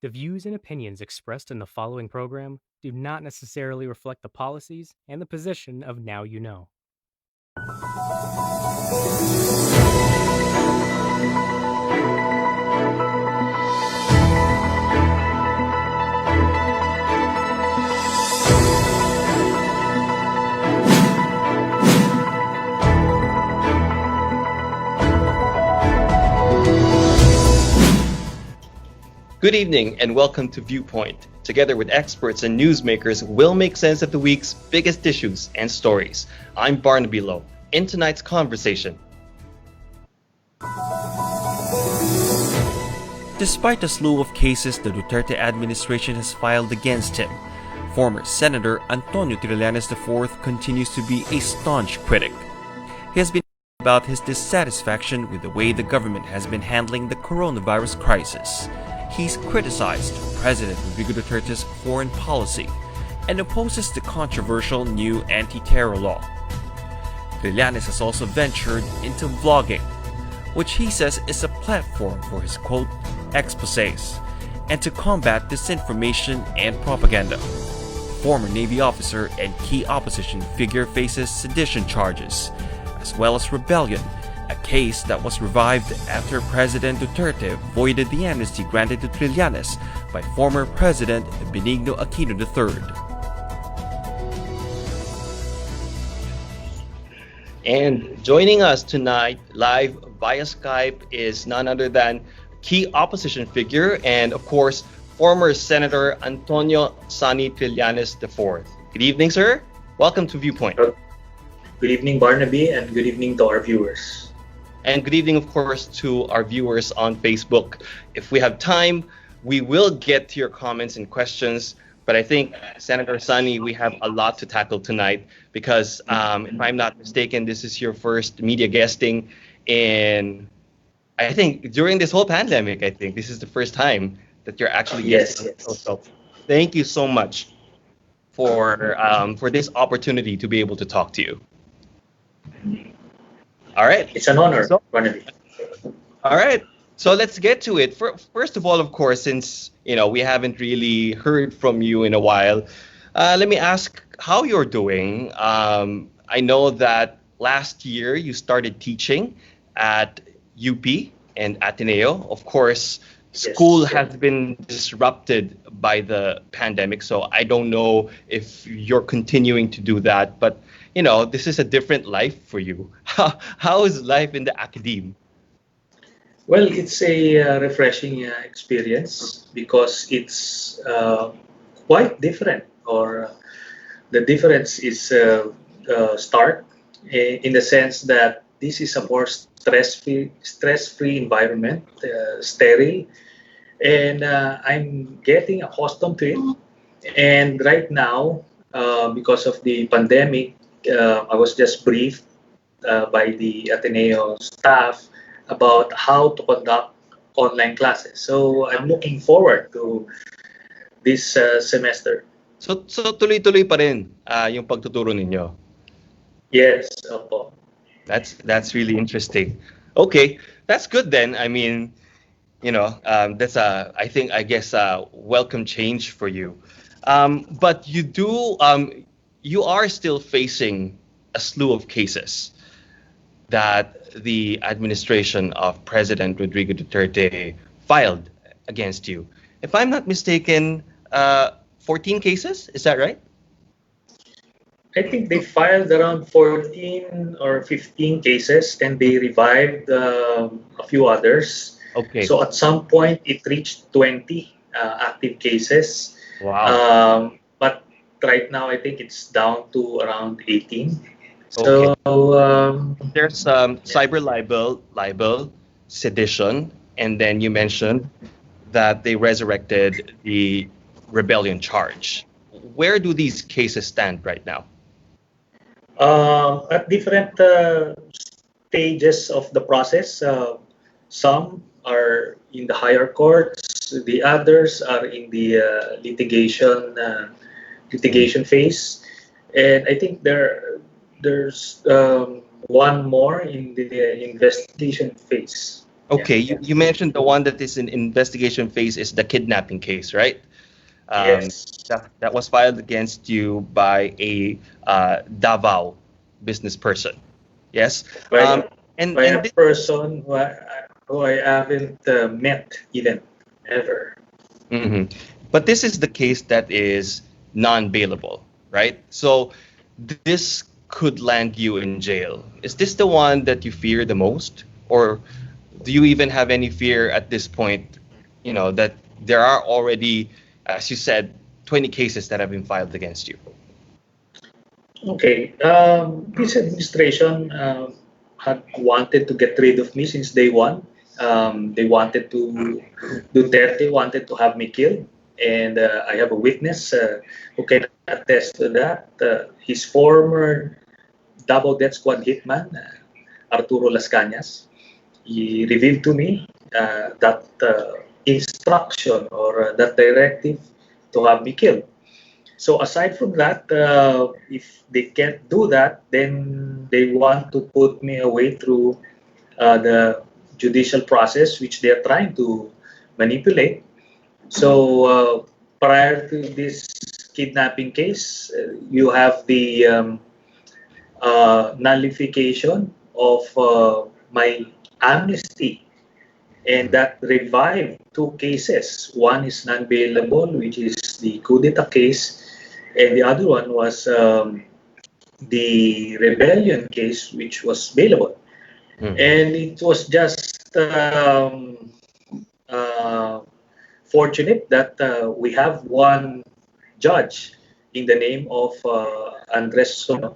The views and opinions expressed in the following program do not necessarily reflect the policies and the position of Now You Know. Good evening and welcome to Viewpoint. Together with experts and newsmakers, we'll make sense of the week's biggest issues and stories. I'm Barnaby Lo. In tonight's conversation, despite the slew of cases the Duterte administration has filed against him, former Senator Antonio Trillanes IV continues to be a staunch critic. He has been about his dissatisfaction with the way the government has been handling the coronavirus crisis. He's criticized President Rodrigo Duterte's foreign policy and opposes the controversial new anti-terror law. Trillanes has also ventured into vlogging, which he says is a platform for his quote, exposés, and to combat disinformation and propaganda. Former Navy officer and key opposition figure faces sedition charges, as well as rebellion, a case that was revived after President Duterte voided the amnesty granted to Trillanes by former President Benigno Aquino III. and joining us tonight live via Skype is none other than key opposition figure and, of course, former Senator Antonio Sonny Trillanes IV. Good evening, sir. Welcome to Viewpoint. Good evening, Barnaby, and good evening to our viewers. And good evening, of course, to our viewers on Facebook. If we have time, we will get to your comments and questions. But I think, Senator Sonny, we have a lot to tackle tonight because, if I'm not mistaken, this is your first media guesting in, I think, during this whole pandemic. I think this is the first time that you're actually guesting. Yes. So thank you so much for this opportunity to be able to talk to you. All right. It's an honor, Barnaby. All right. So let's get to it. First of all, of course, since we haven't really heard from you in a while, let me ask how you're doing. I know that last year you started teaching at UP and Ateneo. Of course, school has been disrupted by the pandemic, so I don't know if you're continuing to do that. But this is a different life for you. How is life in the academe? Well, it's a refreshing experience because it's quite different, or the difference is stark in the sense that this is a more stress-free environment, sterile, and I'm getting accustomed to it. And right now, because of the pandemic, I was just briefed by the Ateneo staff about how to conduct online classes. So I'm looking forward to this semester. So tuloy-tuloy pa rin yung pagtuturo ninyo? Yes, opo. That's really interesting. Okay, that's good then. I mean, that's I guess a welcome change for you. But you are still facing a slew of cases that the administration of President Rodrigo Duterte filed against you. If I'm not mistaken, 14 cases, is that right? I think they filed around 14 or 15 cases and they revived a few others. Okay. So at some point, it reached 20 active cases. Wow. But right now, I think it's down to around 18. Okay. So There's cyber libel, sedition, and then you mentioned that they resurrected the rebellion charge. Where do these cases stand right now? at different stages of the process, some are in the higher courts, the others are in the litigation phase, and I think there's one more in the investigation phase. Yeah. Okay, you mentioned the one that is in investigation phase is the kidnapping case, right? Um, Yes. that was filed against you by a Davao business person. Yes. By by a And this, person who I haven't met even ever. mhm. But this is the case that is non-bailable, right? So this could land you in jail. Is this the one that you fear the most, or do you even have any fear at this point? You know that there are already, as you said, 20 cases that have been filed against you. Okay. This administration had wanted to get rid of me since day one. They wanted to, Duterte wanted to have me killed. And I have a witness who can attest to that. His former double death squad hitman, Arturo Las Cañas, he revealed to me that instruction or that directive to have me killed. So aside from that, if they can't do that, then they want to put me away through the judicial process, which they are trying to manipulate. So prior to this kidnapping case, you have the nullification of my amnesty, and that revived two cases. One is non-bailable, which is the coup d'etat case, and the other one was the rebellion case, which was bailable. Mhm. And it was just uh, fortunate that we have one judge in the name of Andres Sono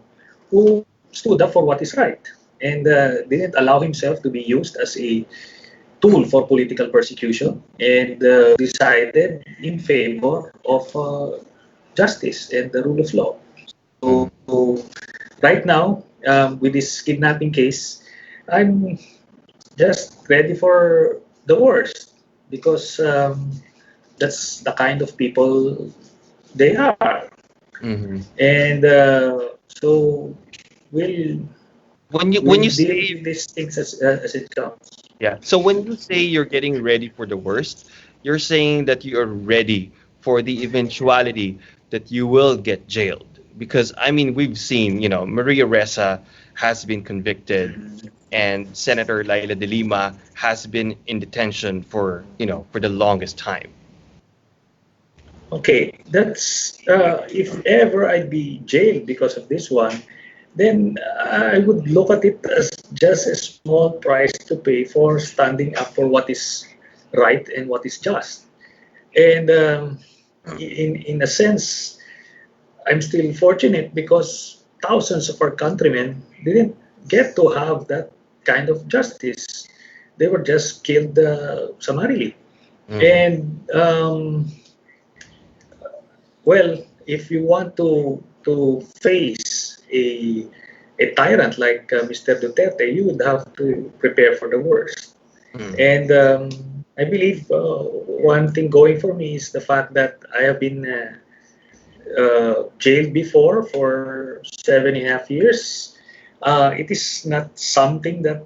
who stood up for what is right and didn't allow himself to be used as a tool for political persecution and decided in favor of justice and the rule of law. Mhm. So right now, with this kidnapping case, I'm just ready for the worst because that's the kind of people they are, Mhm. and so we'll When you we'll deal say with these things as it comes. Yeah. So when you say you're getting ready for the worst, you're saying that you are ready for the eventuality that you will get jailed. Because I mean, we've seen, Maria Ressa has been convicted, and Senator Laila de Lima has been in detention for the longest time. Okay, that's if ever I'd be jailed because of this one, then I would look at it as just a small price to pay for standing up for what is right and what is just. And in a sense, I'm still fortunate because thousands of our countrymen didn't get to have that kind of justice. They were just killed summarily. Hmm. And well, if you want to face a tyrant like Mr. Duterte, you would have to prepare for the worst. Hmm. And I believe one thing going for me is the fact that I have been jailed before for 7.5 years. It is not something that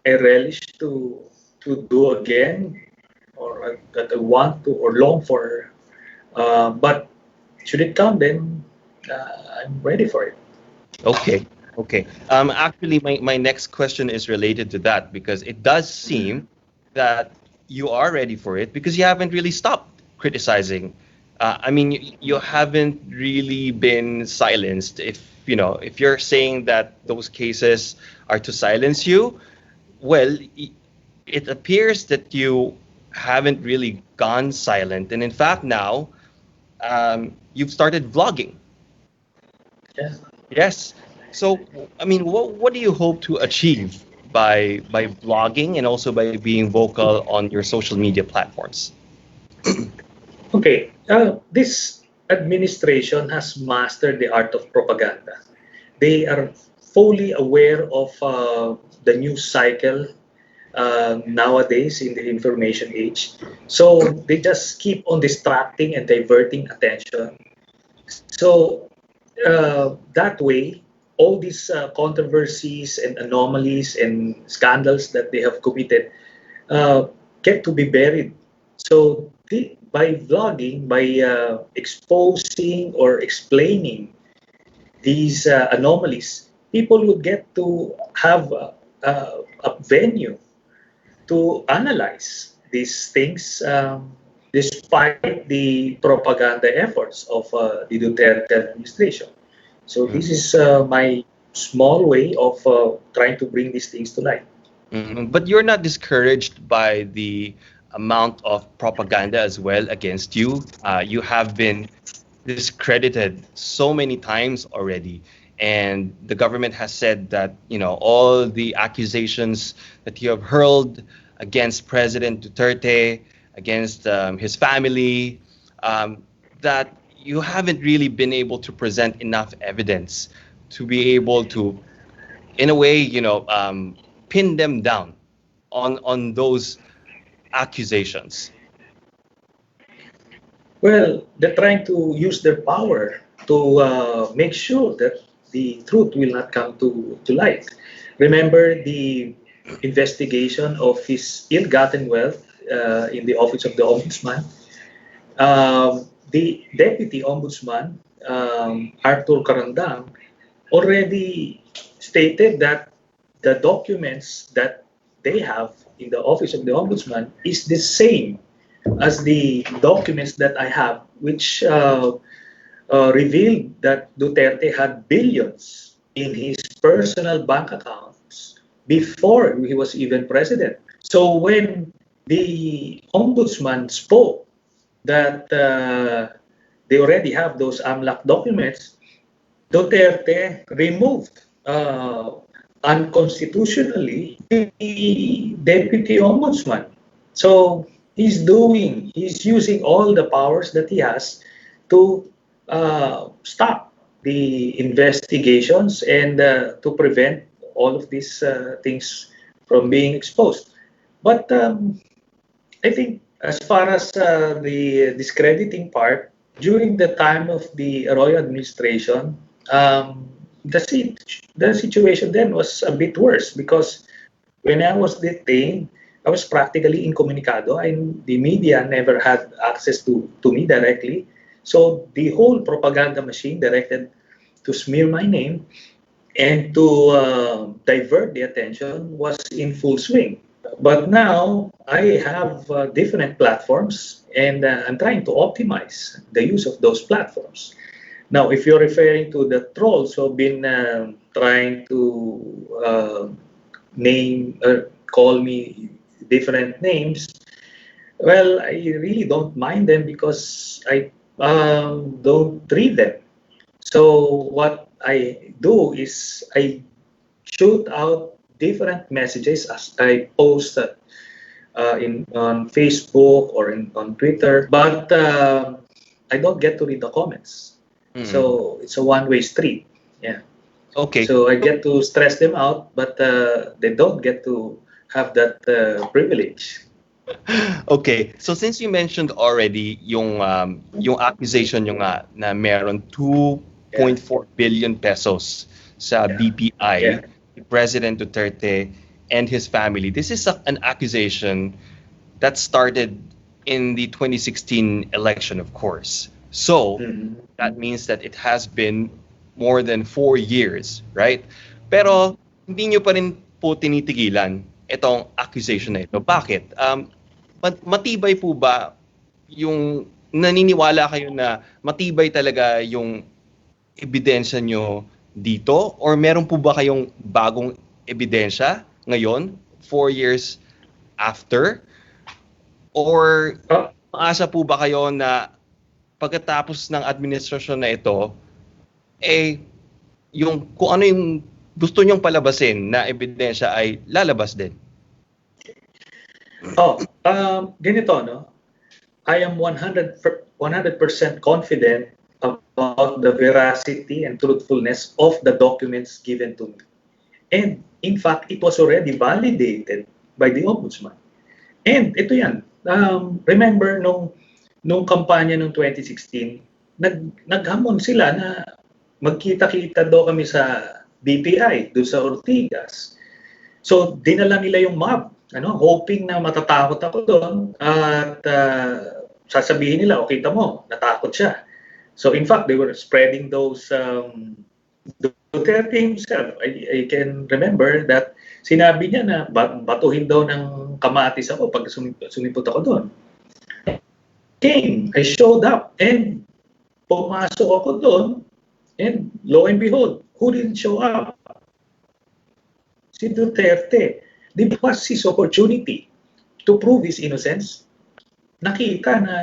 I relish to do again, or that I want to or long for. But should it come, then I'm ready for it. Okay. Okay. Actually, my next question is related to that because it does seem that you are ready for it because you haven't really stopped criticizing. I mean, you haven't really been silenced. If you're saying that those cases are to silence you, well, it appears that you haven't really gone silent. And in fact, now you've started vlogging. Yeah. Yes. So, I mean, what do you hope to achieve by blogging and also by being vocal on your social media platforms? Okay. This administration has mastered the art of propaganda. They are fully aware of the news cycle nowadays in the information age. So they just keep on distracting and diverting attention. So that way, all these controversies and anomalies and scandals that they have committed get to be buried. So by vlogging, by exposing or explaining these anomalies, people would get to have a venue to analyze these things, despite the propaganda efforts of the Duterte administration. So this is my small way of trying to bring these things to light. But you're not discouraged by the amount of propaganda as well against you. You have been discredited so many times already, and the government has said that all the accusations that you have hurled against President Duterte, against his family, that you haven't really been able to present enough evidence to be able to, in a way, pin them down on those accusations. Well, they're trying to use their power to make sure that the truth will not come to light. Remember the investigation of his ill-gotten wealth in the office of the ombudsman. The deputy ombudsman, Arthur Carandang, already stated that the documents that they have in the office of the ombudsman is the same as the documents that I have, which revealed that Duterte had billions in his personal bank accounts before he was even president. So when the ombudsman spoke that they already have those AMLAC documents, Duterte removed unconstitutionally the deputy ombudsman. So he's using all the powers that he has to stop the investigations and to prevent all of these things from being exposed. But I think as far as the discrediting part, during the time of the Arroyo administration, the situation then was a bit worse because when I was detained, I was practically incommunicado, and the media never had access to me directly. So the whole propaganda machine directed to smear my name and to divert the attention was in full swing. But now I have different platforms, and I'm trying to optimize the use of those platforms. Now, if you're referring to the trolls who've been trying to name or call me different names, well, I really don't mind them because I don't read them. So what I do is I shoot out different messages as I post in on Facebook or on Twitter, but I don't get to read the comments. Mm. So it's a one-way street. Yeah. Okay. So I get to stress them out, but they don't get to have that privilege. Okay. So since you mentioned already yung accusation nyo nga na meron Yeah. 2.4 billion pesos sa Yeah. BPI, Yeah. President Duterte and his family. This is an accusation that started in the 2016 election, of course. So Mhm. that means that it has been more than 4 years, right? Pero hindi nyo pa rin po tinitigilan itong accusation na ito. Bakit? Matibay po ba yung naniniwala kayo na matibay talaga yung ebidensya nyo dito? Or meron po ba kayong bagong ebidensya ngayon, 4 years after? Or Oh, maasa po ba kayo na pagkatapos ng administrasyon na ito, eh, yung kung ano yung gusto nyong palabasin na ebidensya ay lalabas din? ganito, no? I am 100% confident about the veracity and truthfulness of the documents given to me. And in fact, it was already validated by the ombudsman. And ito yan. Remember nung kampanya noong 2016, naghamon sila na magkita-kita daw kami sa BPI, doon sa Ortigas. So, dinala nila yung mob hoping na matatakot ako doon at sasabihin nila, kita mo, natakot siya. So in fact, they were spreading those Duterte himself. I can remember that sinabi niya na batuhin daw ng kamatis ako pag sumipot ako doon. I showed up and pumasok ako doon and lo and behold, who didn't show up? Si Duterte. This was his opportunity to prove his innocence. Nakita na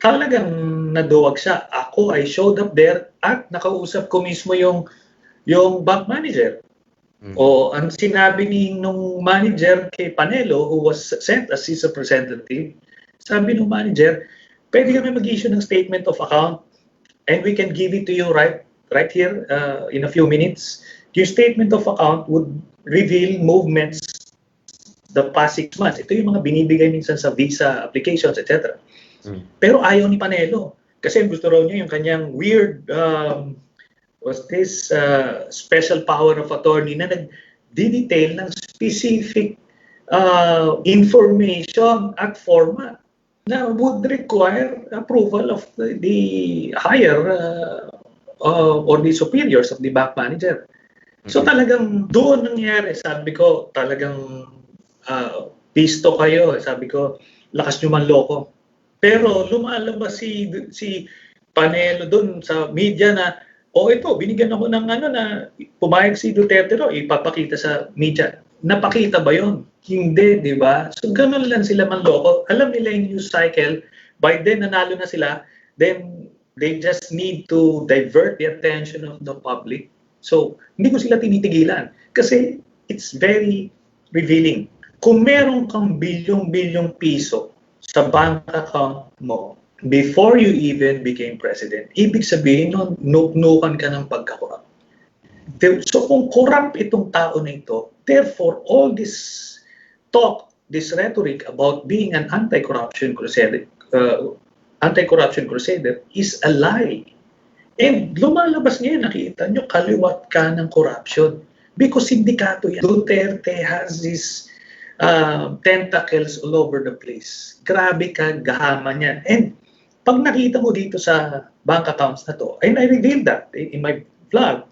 talagang naduwag siya. Ako, I showed up there at nakausap ko mismo yung bank manager. O ang sinabi nung manager kay Panelo, who was sent as his representative, sabi nung manager, pwede kami mag-issue ng statement of account and we can give it to you right here in a few minutes. Yung statement of account would reveal movements the past 6 months. Ito yung mga binibigay minsan sa visa applications, etc. Pero ayaw ni Panelo. Kasi gusto raw niya yung kanyang weird, was this special power of attorney na nag-detail ng specific information at format na would require approval of the higher or the superiors of the bank manager. So talagang doon nangyari, sabi ko, talagang pisto kayo. Sabi ko, lakas nyo manloko. Pero lumalabas si Panelo doon sa media na, ito, binigyan ako ng na pumayag si Duterte ipapakita sa media. Napakita ba yon? Hindi, di ba? So ganun lang sila manloko. Alam nila yung news cycle. By then, nanalo na sila. Then, they just need to divert the attention of the public. So, hindi ko sila tinitigilan. Kasi it's very revealing. Kung meron kang bilyong-bilyong piso sa bank account mo before you even became president, ibig sabihin nun, nuknukan ka ng pagkakurap. So kung corrupt itong tao na ito, therefore all this talk, this rhetoric about being an anti-corruption crusader is a lie. And lumalabas ngayon, nakita nyo, kaliwat ka ng corruption. Because sindikato yan. Duterte has this tentacles all over the place. Grabe ka, gahaman yan. And pag nakita mo dito sa bank accounts na to, and I revealed that in my vlog,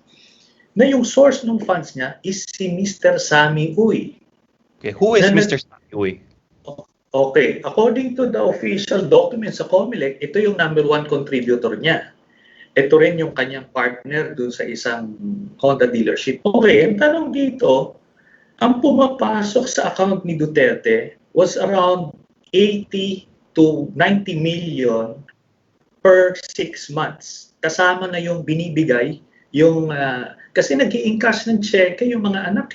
na yung source ng funds niya is si Mr. Sammy Uy. Okay, who is Mr. Sonny Uy? Okay, according to the official documents sa COMELEC, ito yung number 1 contributor niya. Ito rin yung kanyang partner doon sa isang Honda dealership. Okay, ang tanong dito, ang pumapasok sa account ni Duterte was around 80 to 90 million per 6 months. Kasama na yung binibigay, yung kasi nag-i-encash ng cheque yung mga anak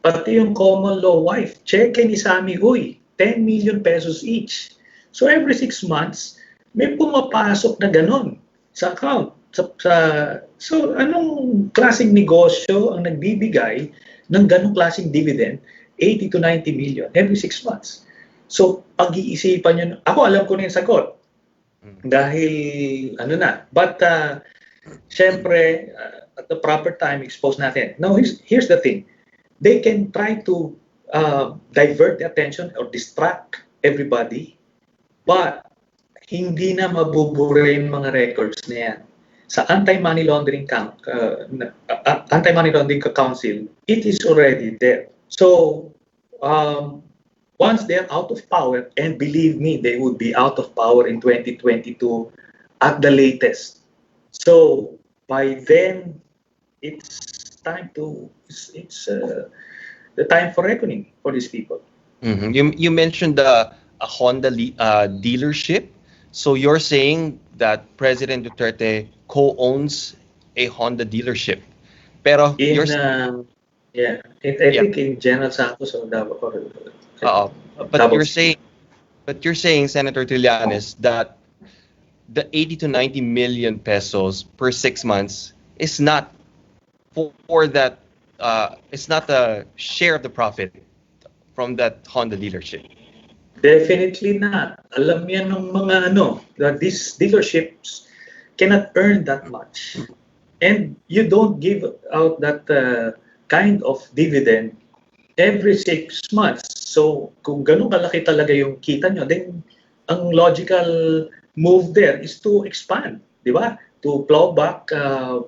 Pati yung common law wife, cheque ni Sammy Uy, 10 million pesos each. So every 6 months, may pumapasok na ganon sa account. So anong klaseng negosyo ang nagbibigay ng ganong klaseng dividend, 80 to 90 million every 6 months? So pag-iisipan nyo, ako alam ko na yung sagot. Dahil but syempre, at the proper time, expose natin. Now, here's the thing. They can try to divert the attention or distract everybody, but hindi na mabubura yung mga records na yan. Sa Anti-Money Laundering Council, it is already there. So, once they're out of power, and believe me, they would be out of power in 2022 at the latest. So, by then, it's the time for reckoning for these people. You mentioned a Honda dealership. So you're saying that President Duterte co-owns a Honda dealership. Pero I think in General Santos or Davao. But you're saying, Senator Trillanes, that the 80 to 90 million pesos per 6 months is not for that. It's not a share of the profit from that Honda dealership. Definitely not. Alam yan ng mga that these dealerships cannot earn that much. And you don't give out that kind of dividend every 6 months. So kung ganun kalaki talaga yung kita nyo, then ang logical move there is to expand, di ba? To plow back a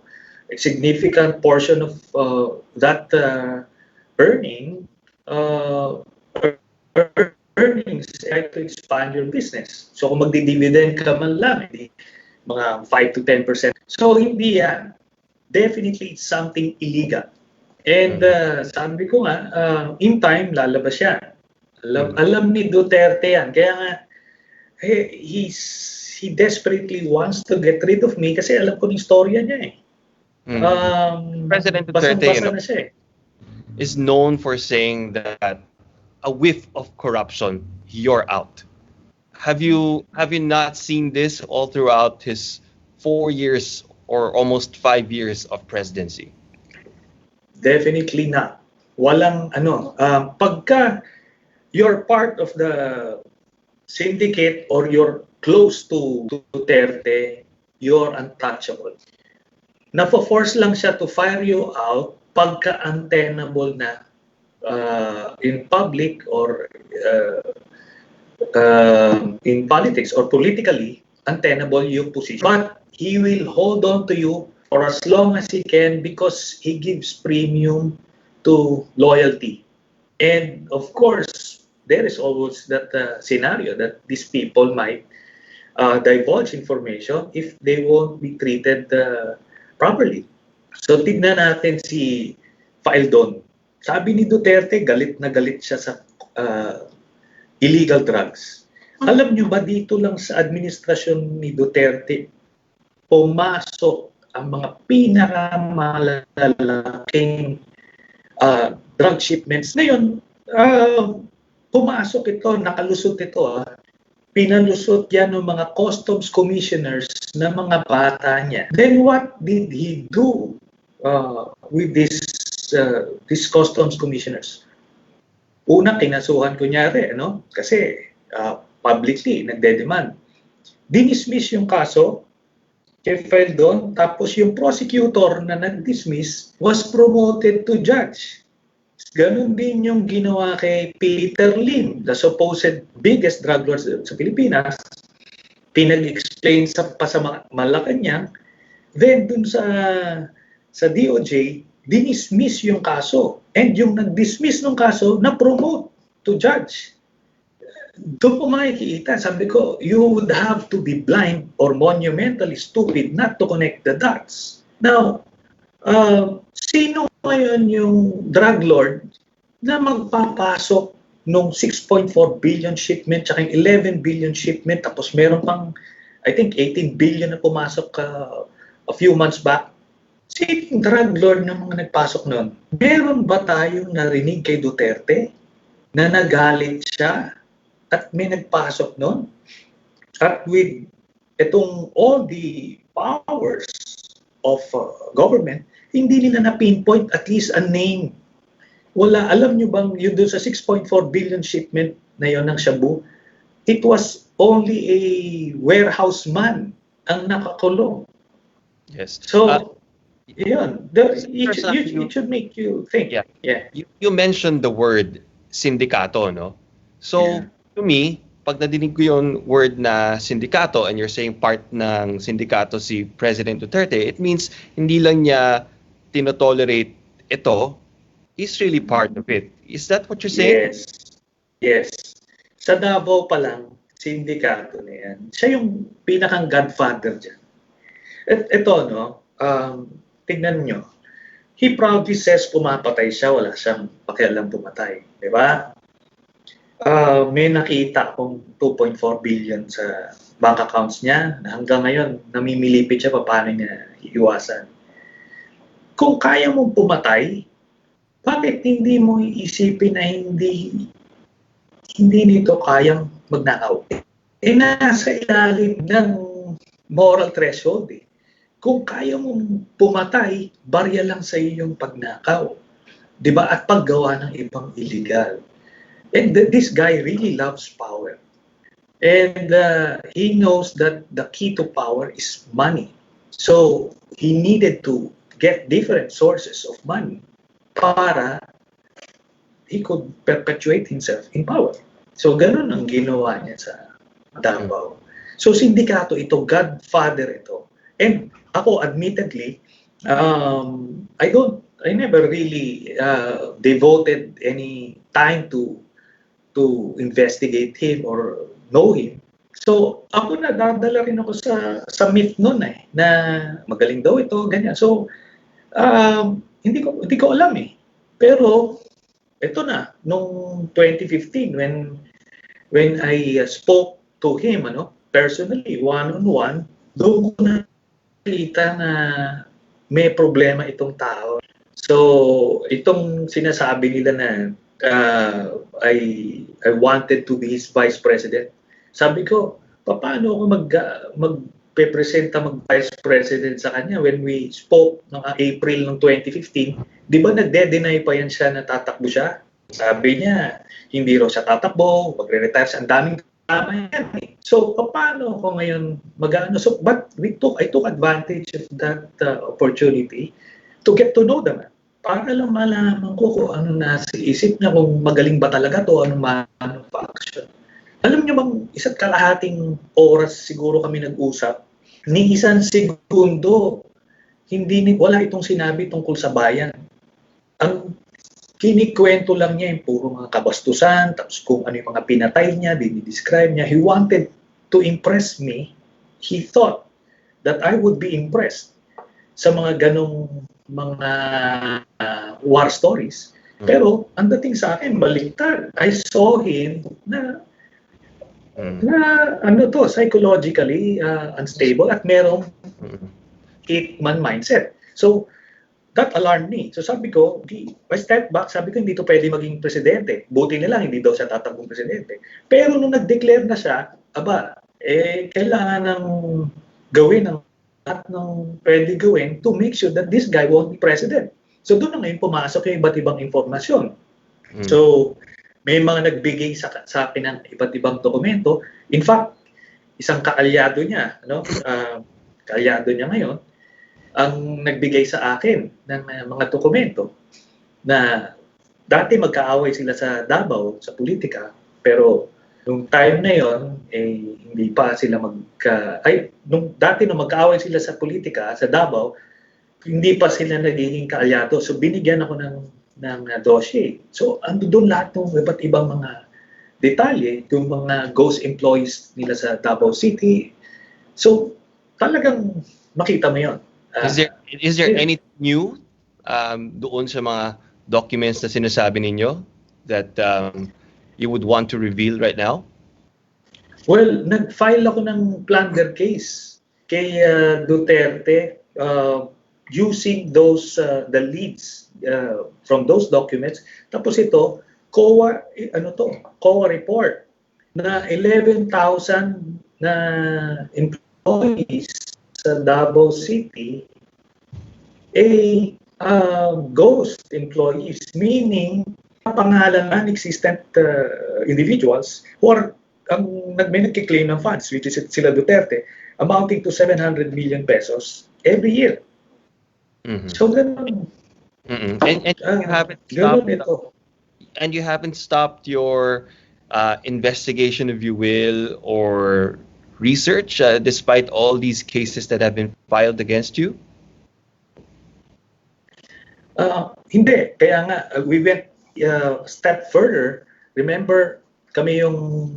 significant portion of that earning uh, earnings to expand your business. So kung magdi-dividend ka man lang, mga 5 to 10%. So hindi yan. Definitely it's something illegal. And sabi ko nga, in time, lalabas yan. Alam ni Duterte yan. Kaya nga, he desperately wants to get rid of me kasi alam ko yung storya niya eh. President Duterte, basang-basa na siya eh. is known for saying that a whiff of corruption, you're out. Have you not seen this all throughout his 4 years or almost 5 years of presidency? Definitely not. Walang pagka you're part of the syndicate or you're close to Duterte, you're untouchable. Nafo-force lang siya to fire you out pagka untenable na in public or in politics or politically untenable yung position. But he will hold on to you for as long as he can because he gives premium to loyalty. And of course, there is always that scenario that these people might divulge information if they won't be treated properly. So tignan natin si Faeldon. Sabi ni Duterte, galit na galit siya sa illegal drugs. Alam nyo ba dito lang sa administrasyon ni Duterte, pumasok ang mga pinakamalalaking drug shipments. Ngayon, pumasok ito, nakalusot ito. Pinalusot yan ng mga customs commissioners na mga bata niya. Then what did he do with these customs commissioners? Una, kinasuhan kunyari, kasi publicly nagde-demand. Dinismiss yung kaso, file doon, tapos yung prosecutor na nag-dismiss was promoted to judge. Ganon din yung ginawa kay Peter Lim, the supposed biggest drug lord sa Pilipinas. Pinag-explain sa Malacanang, then dun sa DOJ, dinismiss yung kaso. And yung nag-dismiss ng kaso, na-promote to judge. Doon po makikita, sabi ko, you would have to be blind or monumentally stupid not to connect the dots. Now, sino ngayon yung drug lord na magpapasok nung 6.4 billion shipment tsaka 11 billion shipment tapos meron pang, I think, 18 billion na pumasok a few months back? Sino yung drug lord na mga nagpasok nun? Meron ba tayong narinig kay Duterte na nagalit siya at may nagpasok nun? At with itong all the powers of government, hindi nila na-pinpoint at least a name. Wala, alam nyo bang yun doon sa 6.4 billion shipment na yun ng shabu, it was only a warehouse man ang nakakulong. Yes. So, yun. It should make you think. Yeah. You mentioned the word sindikato, no? So, to me, pag nadinig ko yung word na sindikato and you're saying part ng sindikato si President Duterte, it means hindi lang niya tinotolerate ito, he's really part of it. Is that what you're saying? Yes. Sa Davao pa lang, sindikato na yan. Siya yung pinakang godfather dyan. At ito, tignan nyo, he proudly says pumapatay siya, wala siyang pakialam pumatay. Diba? May nakita akong 2.4 billion sa bank accounts niya na hanggang ngayon namimilipit siya paano niya iiwasan. Kung kaya mong pumatay, bakit hindi mo iisipin na hindi nito kayang magnakaw? Nasa ilalim ng moral threshold eh. Kung kaya mong pumatay, barya lang sa iyo yung pagnakaw. Diba? At paggawa ng ibang illegal. And this guy really loves power. And he knows that the key to power is money. So he needed to get different sources of money para he could perpetuate himself in power. So ganun ang ginawa niya sa Davao. So sindikato ito, godfather ito. And ako admittedly, I never really devoted any time to investigate him or know him. So ako nadadala rin ako sa myth noon na magaling daw ito, ganyan. So hindi ko alam eh. Pero ito na nung 2015 when I spoke to him personally one-on-one, doon ko nakita na may problema itong tao. So itong sinasabi nila na I wanted to be his vice president. Sabi ko, paano ako magpe-presenta mag-vice president sa kanya when we spoke noong April ng 2015? Di ba nagde-deny pa yan siya na tatakbo siya? Sabi niya, hindi raw siya tatakbo, magre-retire siya, ang daming tama yan eh. So, paano ako ngayon So, but I took advantage of that opportunity to get to know the man. Para lang malaman ko kung ano nasa isip niya, kung magaling ba talaga to, anong manufacture. Alam niyo bang isa't kalahating oras siguro kami nag-usap, ni isang segundo, wala itong sinabi tungkol sa bayan. Ang kinikwento lang niya yung puro mga kabastusan, tapos kung ano yung mga pinatay niya, dinidescribe niya. He wanted to impress me. He thought that I would be impressed sa mga ganong mga war stories. Pero ang dating sa akin, baliktad. I saw him na psychologically unstable at merong eight-man mindset. So, that alarmed me. So sabi ko, I stepped back, sabi ko, hindi to pwede maging presidente. Buti na lang, hindi daw siya tatakbong presidente. Pero nung nag-declare na siya, kailangan ng gawin ng lahat ng pwede gawin to make sure that this guy won't be president. So doon na ngayon pumasok yung iba't ibang informasyon. So, may mga nagbigay sa akin ng iba't ibang dokumento. In fact, isang kaalyado niya, kaalyado niya ngayon, ang nagbigay sa akin ng mga dokumento na dati magkaaway sila sa Davao, sa politika, pero nung time na yon hindi pa sila dati nung magkaaway sila sa politika, sa Davao, hindi pa sila nagiging kaalyado. So binigyan ako ng dossier. So ando doon lahat ng iba't ibang mga detalye, yung mga ghost employees nila sa Davao City. So talagang makita mo yon. Is there anything new doon sa mga documents na sinasabi ninyo that you would want to reveal right now? Well, nag-file ako ng plunder case kay Duterte using the leads from those documents. Tapos ito, COA report na 11,000 na employees sa Davao City ghost employees, meaning pangalan non-existent individuals who are may nagkiklaim ng funds, which is sila Duterte, amounting to 700 million pesos every year. So ganun. And you haven't stopped your investigation, if you will, or research despite all these cases that have been filed against you? Hindi. Kaya nga, we went a step further. Remember, kami yung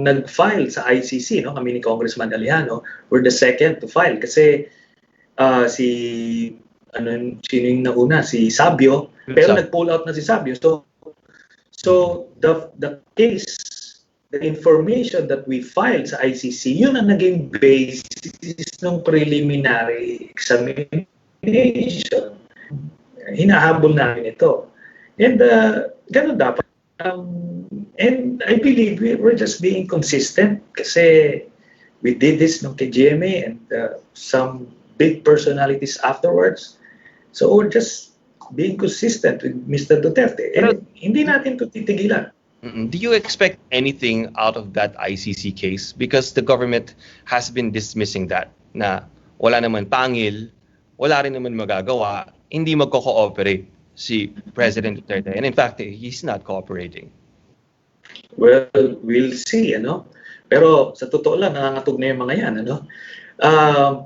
nag-file sa ICC, no? Kami ni Congressman Aliano, we're the second to file. Kasi sino yung nauna? Si Sabio. Pero nag-pull out na si Sabio. So the case, the information that we filed sa ICC, yun ang naging basis ng preliminary examination. Hinahabol namin ito. And ganun dapat. And I believe we're just being consistent kasi we did this nung kay GMA and some big personalities afterwards. So we're just being consistent with Mr. Duterte. And hindi natin ito titigilan. Do you expect anything out of that ICC case? Because the government has been dismissing that na wala naman pangil, wala rin naman magagawa, hindi magko-cooperate. si President Duterte. And in fact, he's not cooperating. Well, we'll see, ano? Pero sa totoo lang, nangangatog na yung mga yan, ano?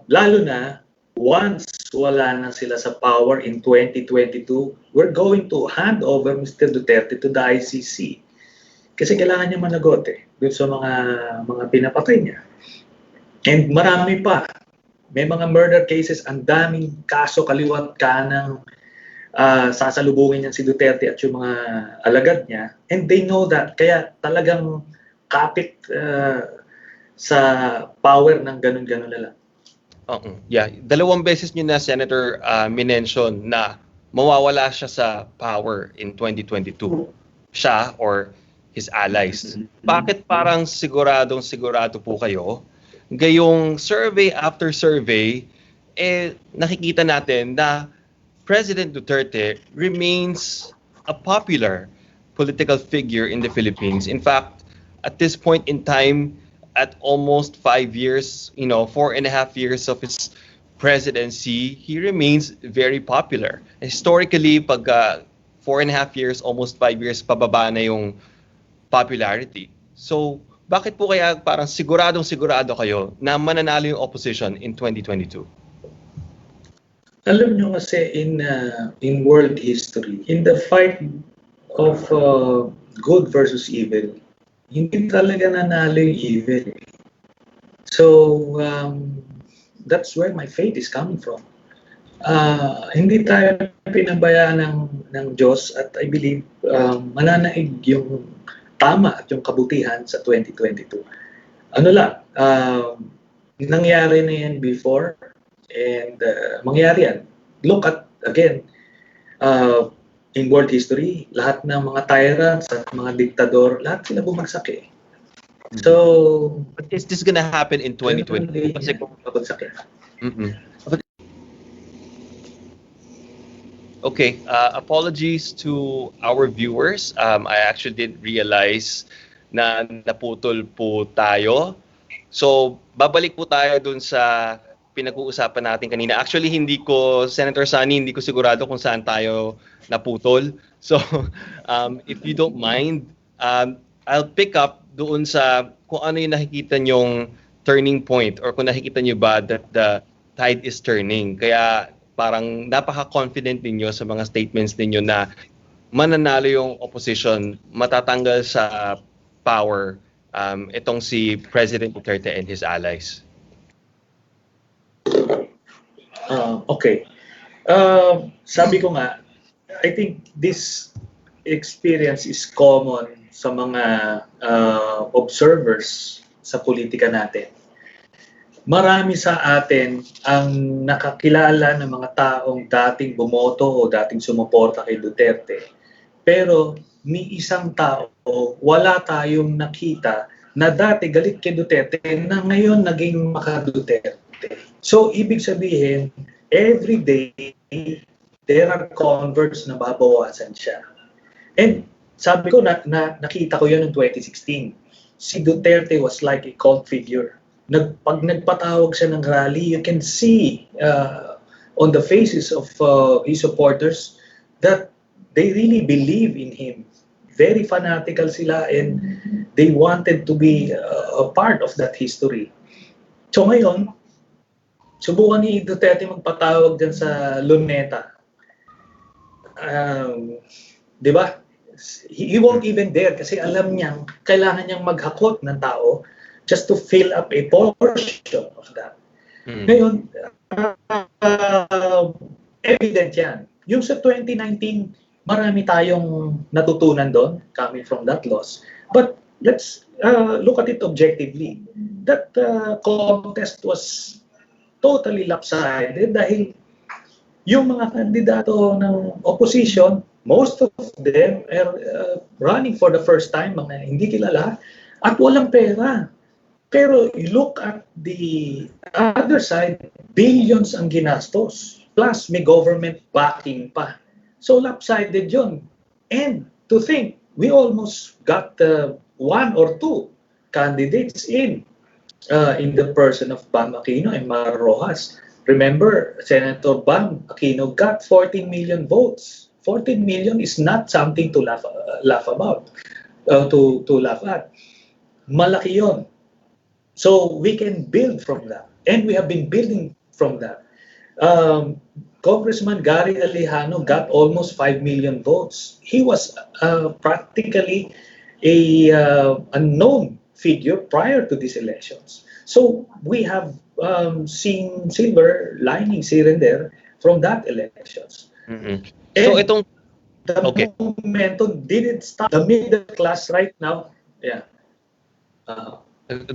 Lalo na, once wala na sila sa power in 2022, we're going to hand over Mr. Duterte to the ICC. Kasi kailangan niya managot dun sa mga pinapatay niya. And marami pa. May mga murder cases, ang daming kaso kaliwat kanang sasalubungin niyan si Duterte at yung mga alagad niya. And they know that. Kaya talagang kapit sa power ng ganun-ganun na lang. Yeah, 2 beses niyo na, Senator, minention na mawawala siya sa power in 2022. Siya or his allies. Bakit parang sigurado po kayo? Gayong survey after survey, nakikita natin na President Duterte remains a popular political figure in the Philippines. In fact, at this point in time, at almost 5 years, 4.5 years of his presidency, he remains very popular. Historically, pag 4.5 years, almost 5 years, pababa na yung popularity. So, bakit po kaya parang siguradong-sigurado kayo na mananalo yung opposition in 2022? Alam nyo kasi in world history, in the fight of good versus evil, hindi talaga nanalo yung evil. So, that's where my faith is coming from. Hindi tayo pinabayaan ng Diyos at I believe mananaig yung tama at yung kabutihan sa 2022. Ano lang, nangyari na yan before and mangyari yan. Look at, again, in world history, lahat ng mga tyrants at mga diktador, lahat sila bumagsak eh. So, but is this gonna happen in 2022? Kasi kung babagsak yan. Okay, apologies to our viewers. I actually didn't realize na naputol po tayo. So, babalik po tayo dun sa pinag-uusapan natin kanina. Actually, Senator Sonny, hindi ko sigurado kung saan tayo naputol. So, if you don't mind, I'll pick up doon sa kung ano yung nakikita nyong turning point or kung nakikita nyo ba that the tide is turning. Kaya parang napaka-confident ninyo sa mga statements ninyo na mananalo yung opposition, matatanggal sa power itong si President Duterte and his allies. Okay. Sabi ko nga, I think this experience is common sa mga observers sa politika natin. Marami sa atin ang nakakilala ng mga taong dating bumoto o dating sumuporta kay Duterte. Pero ni isang tao, wala tayong nakita na dati galit kay Duterte na ngayon naging maka-Duterte. So, ibig sabihin, every day, there are converts na babawasan siya. And sabi ko, nakita ko yun noong 2016. Si Duterte was like a cult figure. Pag nagpatawag siya ng rally, you can see on the faces of his supporters that they really believe in him. Very fanatical sila and they wanted to be a part of that history. So ngayon, subukan ni Duterte magpatawag dyan sa Luneta. Di ba? He won't even dare kasi alam niyang kailangan niyang maghakot ng tao just to fill up a portion of that. Ngayon, evident yan. Yung sa 2019, marami tayong natutunan doon coming from that loss. But let's look at it objectively. That contest was totally lopsided dahil yung mga kandidato ng opposition, most of them are running for the first time, mga hindi kilala, at walang pera. Pero you look at the other side, billions ang ginastos. Plus, may government backing pa. So, lopsided yun. And to think, we almost got one or two candidates in the person of Bam Aquino and Mar Rojas. Remember, Senator Bam Aquino got 14 million votes 14 million is not something to laugh about, to laugh at. Malaki yon. So we can build from that. And we have been building from that. Um, Congressman Gary Alejano got almost 5 million votes. He was practically a unknown figure prior to these elections. So we have seen silver linings here and there from that elections. Mm-mm. So And itong the okay, momentum didn't stop. The middle class right now, yeah. Uh,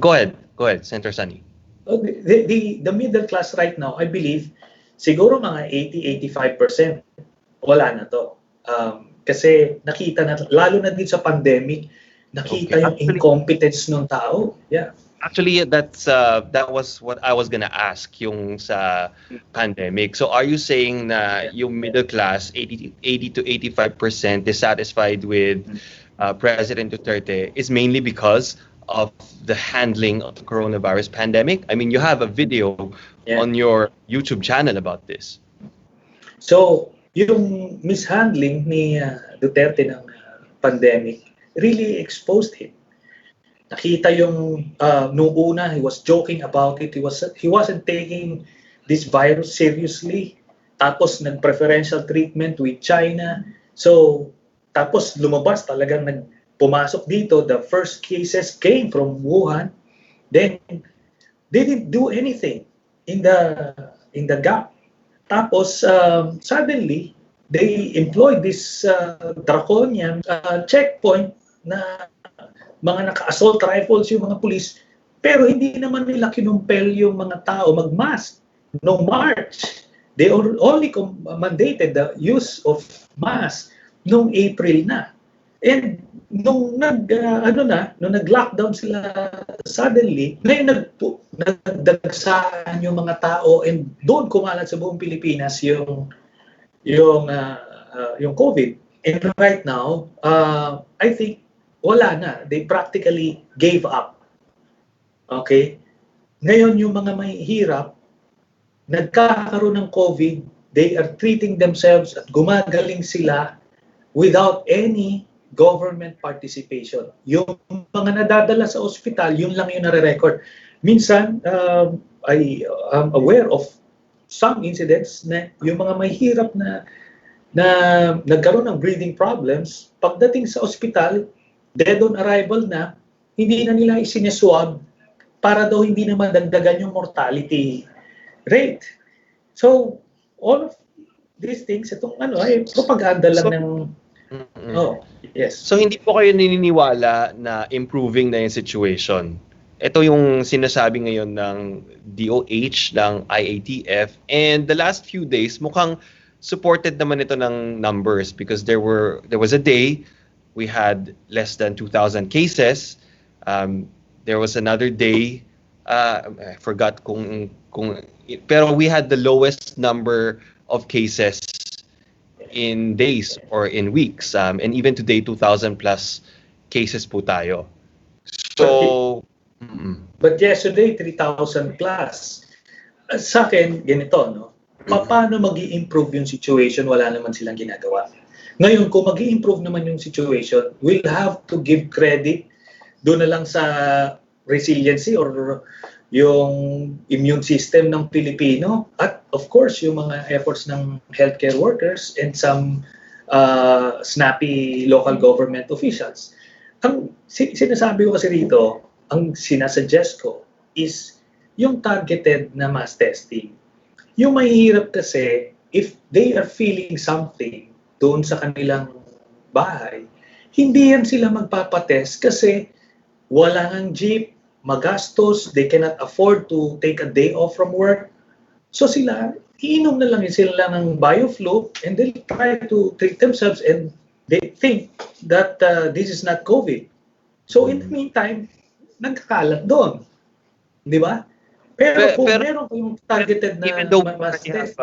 go ahead, Senator Sunny. the middle class right now, I believe, siguro mga 80-85% wala na to. Kasi nakita na, lalo na din sa pandemic, Okay, nakita yung incompetence ng tao. Yeah. actually, that was what I was gonna ask yung sa pandemic. So are you saying na yung middle class, 80 to 85% dissatisfied with President Duterte is mainly because of the handling of the coronavirus pandemic? I mean, you have a video Yeah. on your YouTube channel about this. So, yung mishandling ni Duterte ng pandemic really exposed him. Nakita yung nung una he was joking about it. He wasn't taking this virus seriously. Tapos nag-preferential treatment with China. So tapos lumabas talagang pumasok dito. The first cases came from Wuhan. Then they didn't do anything in the gap. Tapos suddenly they employed this draconian checkpoint na mga naka-assault rifles yung mga pulis, pero hindi naman nila kinumpel yung mga tao mag-mask. No march. They only mandated the use of mask noong April na. And nung nag-lockdown sila suddenly, ngayon nagdagsaan yung mga tao and doon kumalat sa buong Pilipinas yung COVID. And right now, I think wala na. They practically gave up. Okay? Ngayon, yung mga mahihirap, nagkakaroon ng COVID, they are treating themselves at gumagaling sila without any government participation. Yung mga nadadala sa ospital, yun lang yung nare-record. Minsan, I am aware of some incidents na yung mga mahihirap na nagkaroon ng breathing problems, pagdating sa ospital, dead on arrival na, hindi na nila isineswab para daw hindi na madagdagan yung mortality rate. So, all of these things, itong ay propaganda lang ng yes. So hindi po kayo naniniwala na improving na yung situation. Ito yung sinasabi ngayon ng DOH, ng IATF, and the last few days mukhang supported naman ito ng numbers because there was a day we had less than 2,000 cases. There was another day, I forgot pero we had the lowest number of cases in days or in weeks. And even today, 2,000 plus cases po tayo. So, but yesterday, 3,000 plus. Sa akin, ganito, no? Paano mag-i-improve yung situation? Wala naman silang ginagawa. Ngayon, kung mag-i-improve naman yung situation, we'll have to give credit doon na lang sa resiliency or yung immune system ng Pilipino at of course yung mga efforts ng healthcare workers and some snappy local government officials. Ang sinasabi ko kasi rito, ang sinasuggest ko is yung targeted na mass testing. Yung mahihirap kasi, if they are feeling something doon sa kanilang bahay, hindi yan sila magpapatest kasi wala ngang jeep, magastos, they cannot afford to take a day off from work. So sila, iinom na lang sila ng BioFlu and they'll try to treat themselves and they think that this is not COVID. So in the meantime, nagkakalat doon. Di ba? Pero kung meron kayong targeted na mass test,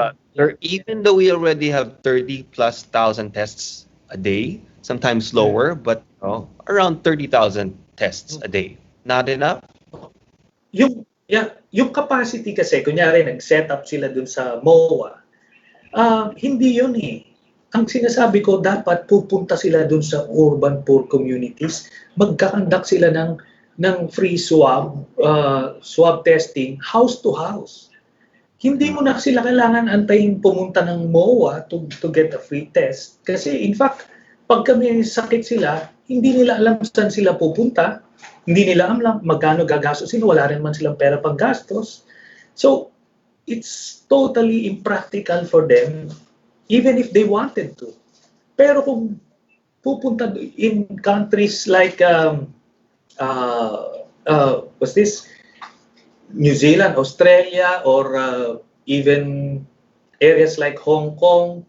even though we already have 30 plus thousand tests a day, sometimes lower, but around 30,000 tests a day. Not enough? Yung capacity kasi, kunyari nag-set up sila dun sa MOA, hindi yun eh. ang sinasabi ko, dapat pupunta sila dun sa urban poor communities, magkakandak sila ng free swab testing, house to house. Hindi mo na sila kailangan antayin pumunta ng MOA to get a free test. Kasi in fact, pag kami sakit sila, hindi nila alam saan sila pupunta, hindi nila alam magkano gagastosin, wala rin man silang pera pang gastos. So, it's totally impractical for them, even if they wanted to. Pero kung pupunta in countries like, what's this? New Zealand, Australia, or even areas like Hong Kong,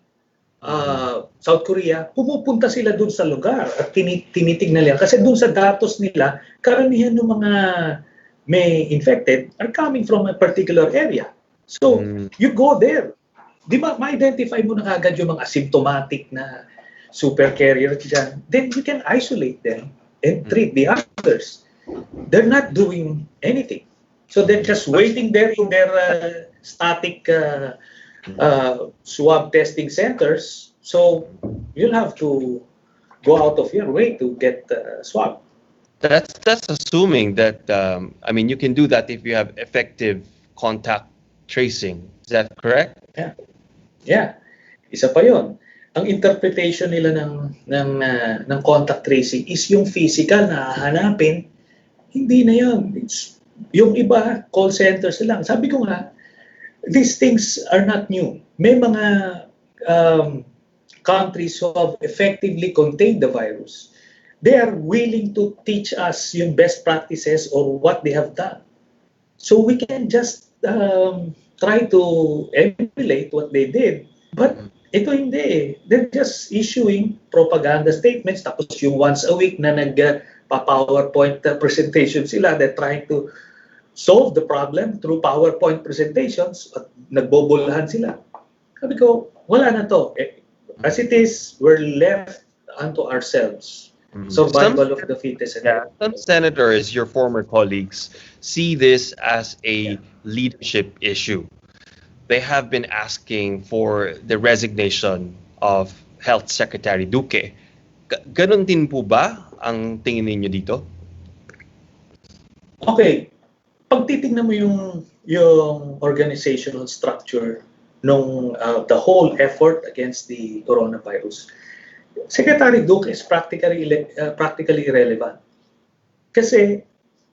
South Korea, pumupunta sila dun sa lugar at tinitignan nila. Kasi dun sa datos nila, karamihan ng mga may infected are coming from a particular area. So, you go there. Di ba, ma-identify mo na agad yung mga asymptomatic na super carrier dyan. Then you can isolate them and treat the others. They're not doing anything. So they're just waiting there in their static swab testing centers. So you'll have to go out of your way to get swab. That's assuming that I mean, you can do that if you have effective contact tracing. Is that correct? Yeah. Isa pa 'yon. Ang interpretation nila ng contact tracing is yung physical na hahanapin. Hindi na 'yon. It's yung iba, call centers lang. Sabi ko nga, these things are not new. May mga countries who have effectively contained the virus. They are willing to teach us yung best practices or what they have done. So we can just try to emulate what they did. But ito hindi. They're just issuing propaganda statements. Tapos yung once a week na nagpa-PowerPoint presentation sila, they're trying to solve the problem through PowerPoint presentations at nagbobolahan sila. Sabi ko, wala na to. As it is, we're left unto ourselves. Survival of the fittest. Some senators, your former colleagues, see this as a leadership issue. They have been asking for the resignation of Health Secretary Duque. Ganon din po ba ang tingin ninyo dito? Okay. Pag titignan mo yung organizational structure nung the whole effort against the coronavirus, Secretary Duque is practically irrelevant. Kasi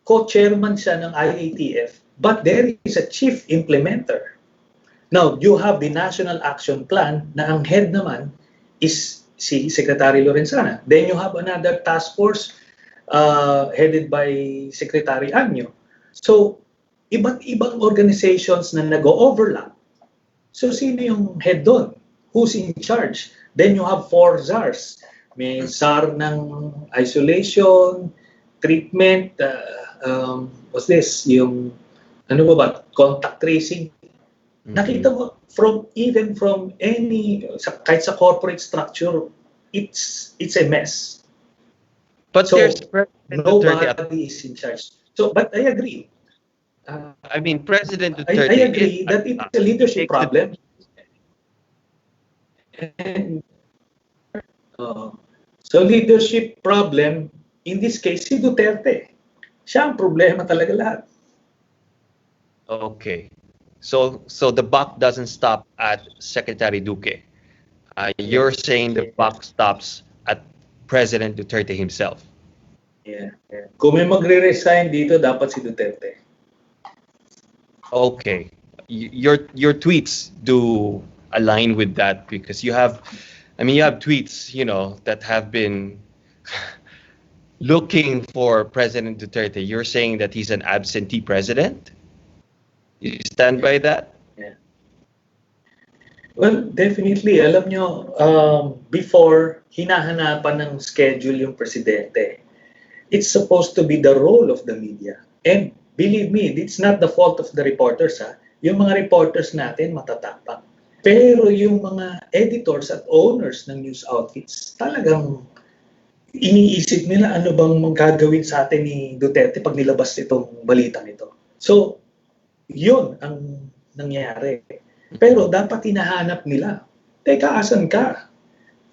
co-chairman siya ng IATF, but there is a chief implementer. Now, you have the National Action Plan na ang head naman is si Secretary Lorenzana. Then you have another task force headed by Secretary Anyo. So, iba't ibang organizations na nag-overlap. So, sino yung head doon? Who's in charge? Then you have 4 czars. May czar ng isolation, treatment, what's this? Yung, ano ba? Contact tracing. Nakita mo, even from any, kahit sa corporate structure, it's a mess. But so, there's nobody is in charge. So, but I agree. I mean, President Duterte. I agree that it's a leadership problem. And so leadership problem, in this case, si Duterte. Siya ang problema talaga lahat. Okay. So the buck doesn't stop at Secretary Duque. You're saying the buck stops at President Duterte himself. Yeah. Kung may magre-resign dito, dapat si Duterte. Okay. Your tweets do align with that because you have tweets, that have been looking for President Duterte. You're saying that he's an absentee president? You stand by that? Yeah. Well, definitely. Alam nyo, before, hinahanapan ng schedule yung presidente. It's supposed to be the role of the media. And believe me, it's not the fault of the reporters. Yung mga reporters natin matatapang. Pero yung mga editors at owners ng news outfits, talagang iniisip nila ano bang magagawin sa atin ni Duterte pag nilabas itong balitang ito. So, yun ang nangyayari. Pero dapat hinahanap nila. Teka, asan ka?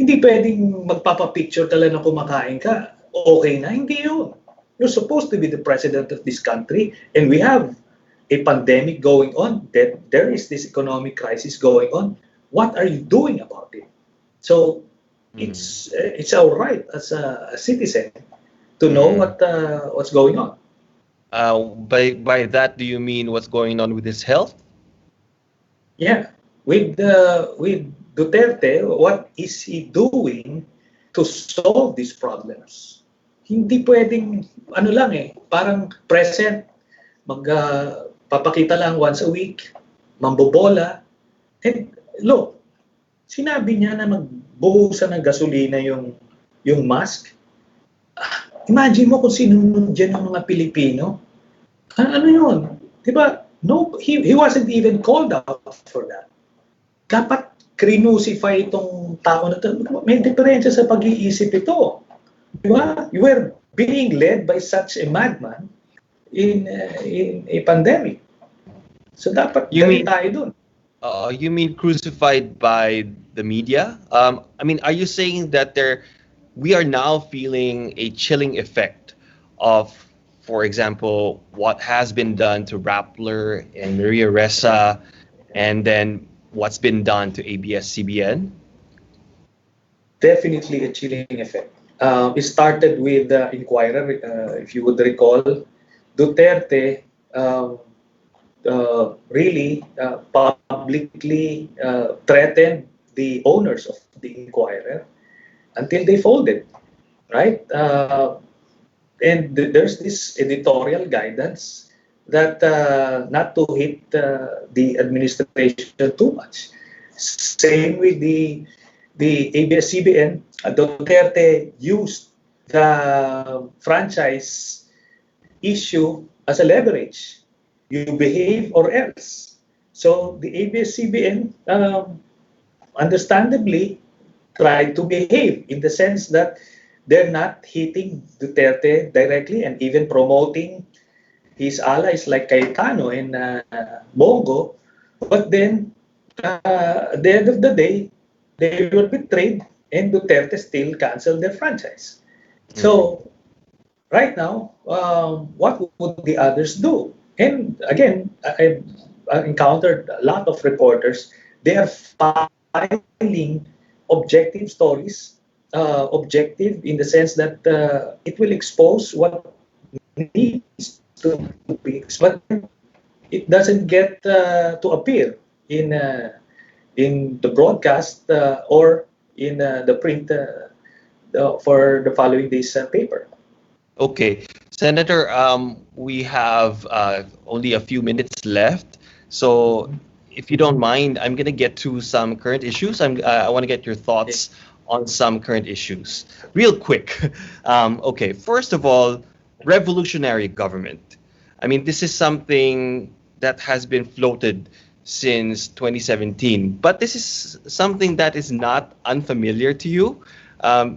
Hindi pwedeng magpapapicture ka lang na kumakain ka. Okay na, hindi yun. You're supposed to be the president of this country, and we have a pandemic going on, that there is this economic crisis going on. What are you doing about it? So it's our right as a citizen to know what's going on. By that, do you mean what's going on with his health? Yeah, with Duterte, what is he doing to solve these problems? Hindi pwedeng ano lang parang present, papakita lang once a week, mambobola. And look, sinabi niya na magbuhusan ng gasolina yung mask. Imagine mo kung sinunod dyan ng mga Pilipino. Ano yun? Diba? No, he wasn't even called out for that. Dapat crucify itong tao na ito. May diferensya sa pag-iisip ito. Diba? You were being led by such a madman in a pandemic. So dapat tayo dun. You mean crucified by the media? I mean, are you saying that we are now feeling a chilling effect of, for example, what has been done to Rappler and Maria Ressa, and then what's been done to ABS-CBN? Definitely a chilling effect. It started with the Inquirer, if you would recall. Duterte really publicly threatened the owners of the Inquirer until they folded, right? And there's this editorial guidance that not to hit the administration too much. Same with the ABS-CBN. Duterte used the franchise issue as a leverage. You behave or else. So the ABS-CBN understandably tried to behave in the sense that they're not hitting Duterte directly and even promoting his allies like Cayetano and Bongo. But then, at the end of the day, they were betrayed and Duterte still canceled their franchise. So, right now, what would the others do? And again, I've encountered a lot of reporters. They are filing objective stories, objective in the sense that it will expose what needs to be exposed, but it doesn't get to appear in the broadcast or in the print for the following day's paper. Okay, Senator, we have only a few minutes left. So if you don't mind, I'm going to get to some current issues. I want to get your thoughts on some current issues. Real quick. Okay, first of all, revolutionary government. I mean, this is something that has been floated since 2017, but this is something that is not unfamiliar to you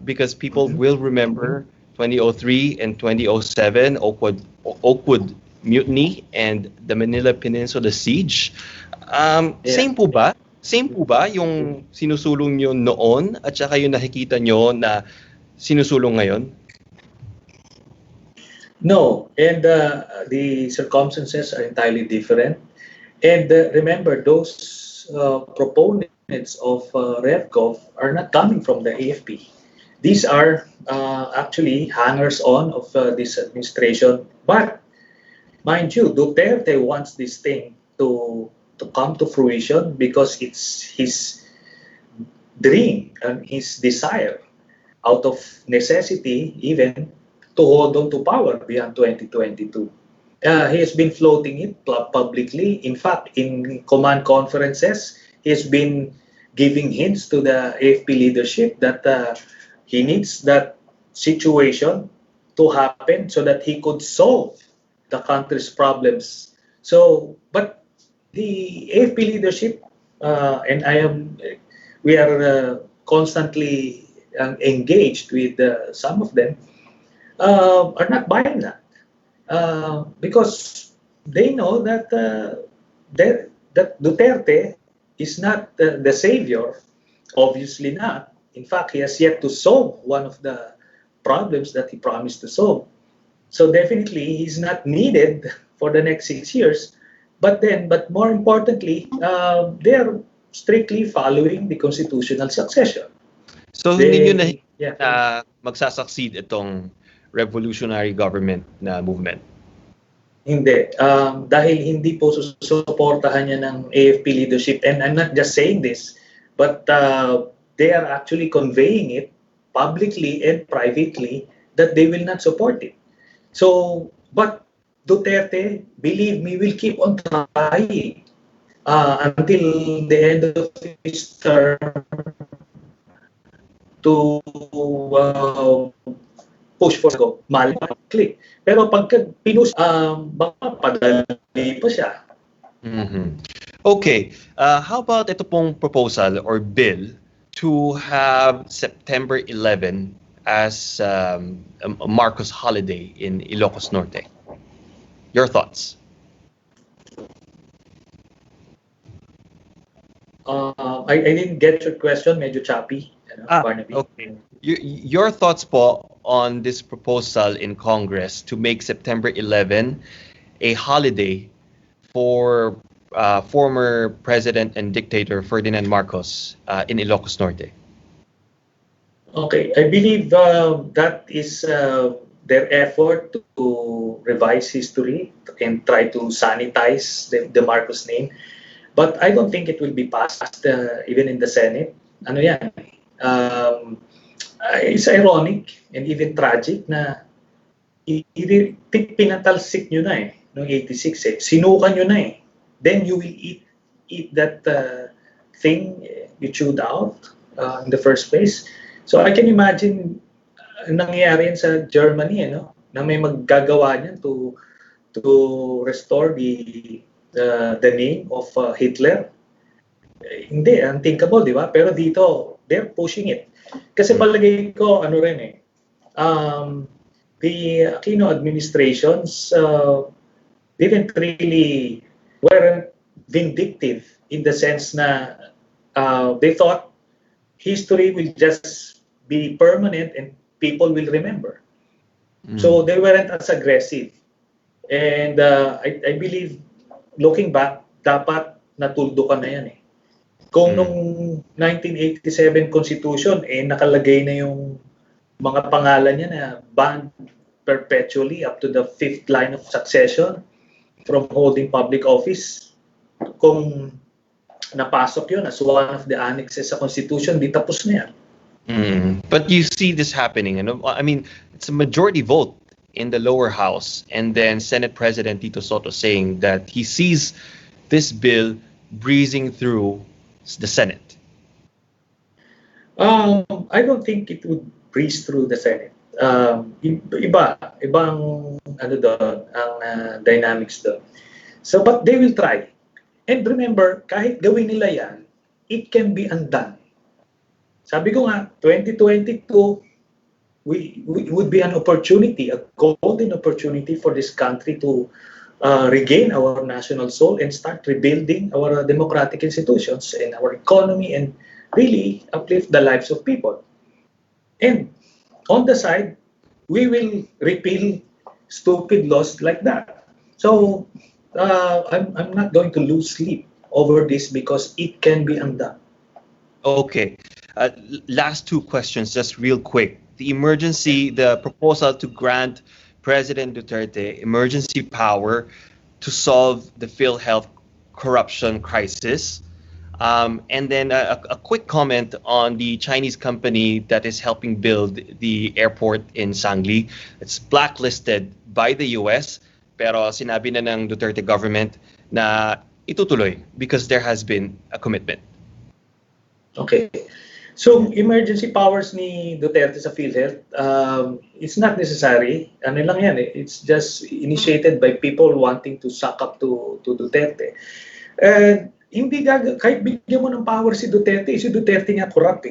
because people will remember 2003 and 2007 Oakwood Mutiny and the Manila Peninsula Siege. Same po ba? Same po ba yung sinusulong nyo noon at saka yung nakikita nyo na sinusulong ngayon? No, and the circumstances are entirely different. And remember, those proponents of RevGov are not coming from the AFP. These are actually hangers-on of this administration. But mind you, Duterte wants this thing to come to fruition because it's his dream and his desire, out of necessity even, to hold on to power beyond 2022. He has been floating it publicly. In fact, in command conferences, he has been giving hints to the AFP leadership that he needs that situation to happen so that he could solve the country's problems. So, but the AFP leadership and we are constantly engaged with some of them are not buying that because they know that that Duterte is not the savior, obviously not. In fact, he has yet to solve one of the problems that he promised to solve. So definitely, he's not needed for the next 6 years. But more importantly, they are strictly following the constitutional succession. So hindi nyo na Yeah. magsasucceed itong revolutionary government na movement? Hindi. Dahil hindi po susuportahan niya ng AFP leadership. And I'm not just saying this, but they are actually conveying it publicly and privately that they will not support it. So, but Duterte, believe me, will keep on trying until the end of his term to push for go. Click. Pero pagka pinush, baka padali pa siya. Okay. How about ito pong proposal or bill to have September 11 as a Marcos holiday in Ilocos Norte? Your thoughts? I didn't get your question. Medyo choppy. Barnaby. Okay. Your thoughts po on this proposal in Congress to make September 11 a holiday for former President and dictator Ferdinand Marcos in Ilocos Norte? Okay, I believe that is their effort to revise history and try to sanitize the Marcos name. But I don't think it will be passed even in the Senate. Ano yan? It's ironic and even tragic na pinatalsik nyo na noong 86 Sinukan nyo na Then you will eat that thing you chewed out in the first place. So I can imagine nangyayari yan sa Germany, na may maggagawa niyan to restore the name of Hitler. Hindi, unthinkable, di ba? Pero dito, they're pushing it. Kasi palagay ko, the Aquino administrations weren't vindictive in the sense na they thought history will just be permanent and people will remember. So they weren't as aggressive. And I believe, looking back, dapat natuldukan na yan Kung nung 1987 Constitution, nakalagay na yung mga pangalan niya na banned perpetually up to the 5th line of succession from holding public office. Kung napasok yun as one of the annexes sa Constitution, di tapos na yan. But you see this happening. I mean, it's a majority vote in the lower house, and then Senate President Tito Soto saying that he sees this bill breezing through the Senate. I don't think it would breeze through the Senate. Ibang ang dynamics doon. So, but they will try. And remember, kahit gawin nila yan, it can be undone. Sabi ko nga, 2022 would be an opportunity, a golden opportunity for this country to regain our national soul and start rebuilding our democratic institutions and our economy and really uplift the lives of people. And on the side, we will repeal stupid laws like that. So I'm not going to lose sleep over this because it can be undone. Okay. Last two questions, just real quick. The proposal to grant President Duterte emergency power to solve the PhilHealth corruption crisis. And then a quick comment on the Chinese company that is helping build the airport in Sangli. It's blacklisted by the US, pero sinabi na ng Duterte government na itutuloy because there has been a commitment. Okay. So, emergency powers ni Duterte sa PhilHealth, it's not necessary. Ano lang yan It's just initiated by people wanting to suck up to Duterte. And hindi kahit bigyan mo ng power si Duterte nga corrupt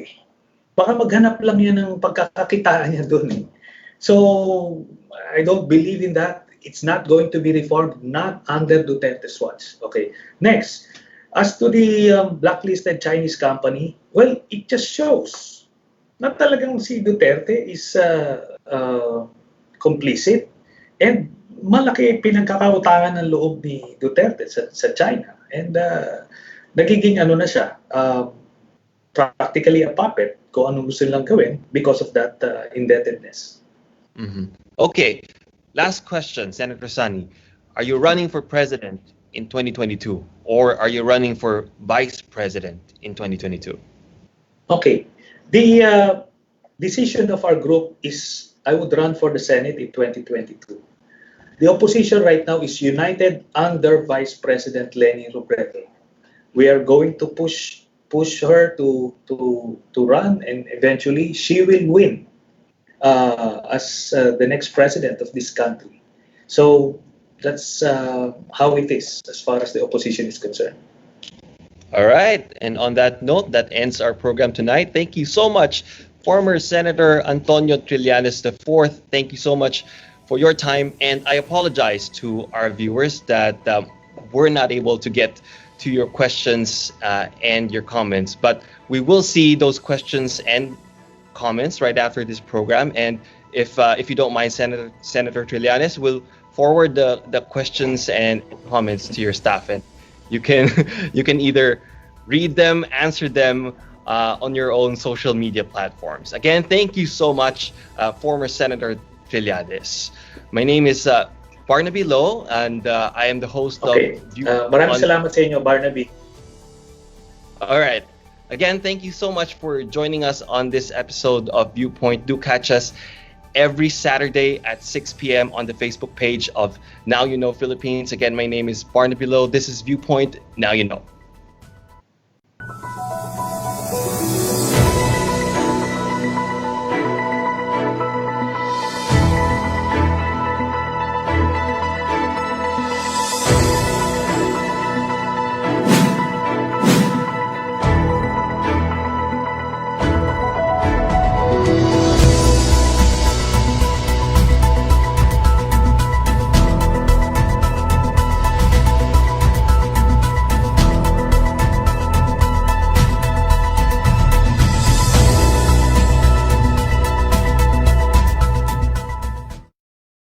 Baka maghanap lang yan ng pagkakakitaan niya doon So, I don't believe in that. It's not going to be reformed, not under Duterte's watch. Okay. Next, as to the blacklisted Chinese company, well, it just shows na talagang si Duterte is complicit, and malaki pinagkakautangan ng loob ni Duterte sa China, and nagiging ano na siya, practically a puppet kung anong gusto nilang gawin because of that indebtedness. Okay, last question, Senator Sonny. Are you running for president in 2022, or are you running for vice president in 2022? Okay, the decision of our group is I would run for the Senate in 2022. The opposition right now is united under Vice President Leni Robredo. We are going to push her to run, and eventually she will win as the next president of this country. So that's how it is as far as the opposition is concerned. All right. And on that note, that ends our program tonight. Thank you so much, former Senator Antonio Trillanes IV. Thank you so much for your time. And I apologize to our viewers that we're not able to get to your questions and your comments. But we will see those questions and comments right after this program. And if you don't mind, Senator Trillanes, we'll forward the questions and comments to your staff, and you can either read them, answer them on your own social media platforms. Again, thank you so much, former Senator Trillanes. My name is Barnaby Lo, and I am the host of Viewpoint. Maraming salamat sa inyo, Barnaby. All right. Again, thank you so much for joining us on this episode of Viewpoint. Do catch us every Saturday at 6 p.m. on the Facebook page of Now You Know Philippines. Again, my name is Barnaby Lo. This is Viewpoint. Now You Know.